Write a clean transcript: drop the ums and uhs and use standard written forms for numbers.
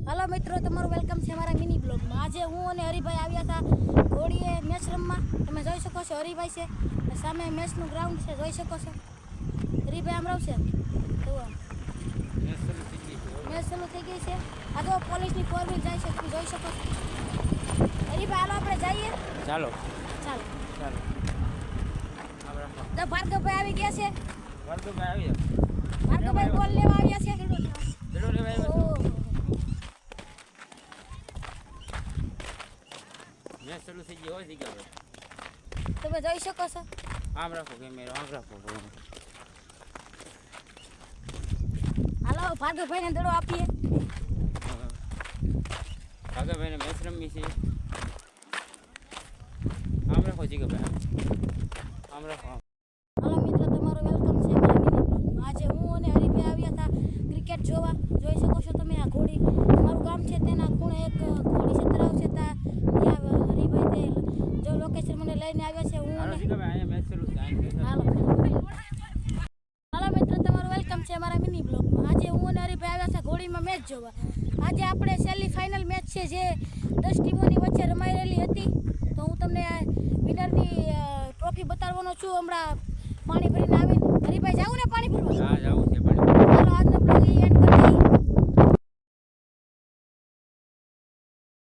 Hello मित्रों, તમારું welcome છે અમારા મિની બ્લોગમાં। આજે હું અને હરીભાઈ આવ્યા હતા ઘોડીએ મેચ રમવા। તમે જોઈ શકો છો હરીભાઈ છે, સામે મેચનું ગ્રાઉન્ડ છે, જોઈ શકો છો। હરીભાઈ આમ રહો છે, જુઓ મેચ શરૂ થઈ ગઈ છે। આ જો પોલીસની ફોર વ્હીલ જાય છે, તમે જોઈ શકો છો। હરીભાઈ હાલો આપણે જઈએ। ચાલો ચાલો ચાલો તો ભાર્ગવભાઈ આવી ગયા છે। ભાર્ગવભાઈ આવી ભાર્ગવભાઈ બોલ લેવા આવ્યા છે। બેડો લેવા આવ્યા ઓહો, મેચ શરૂ થઈ ગઈ હોય થઈ ગયા તમે જોઈ શકો છો। આમ રાખો કેમેરો આમ રાખો હાલો ભાર્ગવભાઈને દડો આપીએ। ભાર્ગવભાઈને મેચ રમવી છે આમ રાખો જીગરભાઈ આમ રાખો હાલો મિત્રો, તમારું વેલકમ છે અમારા મિની બ્લોગમાં। આજે હું અને હરીભાઈ આવ્યા હતા ક્રિકેટ જોવા। જોઈ શકો છો તમે આ ઘોડી, અમારું ગામ છે તેના ખૂણે એક ઘોડી છે, તળાવ છે, ત્યાં હરીભાઈ તે જો લોકેશન મને લઈને આવ્યા છે। હું હાલો અને જીગરભાઈ અહીંયા મેચ શરૂ છે હાલો હાલો મિત્રો, તમારું વેલકમ છે અમારા મિની બ્લોગમાં। આજે હું અને હરીભાઈ આવ્યા છે ઘોડીમાં મેચ જોવા। આજે આપણે છેલ્લી ફાઇનલ મેચ છે જે 10 ટીમોની વચ્ચે રમાઈ રહેલી હતી। તો હું તમને આ વિનરની ટ્રોફી બતાવવાનો છું। હમણાં પાણી ભરીને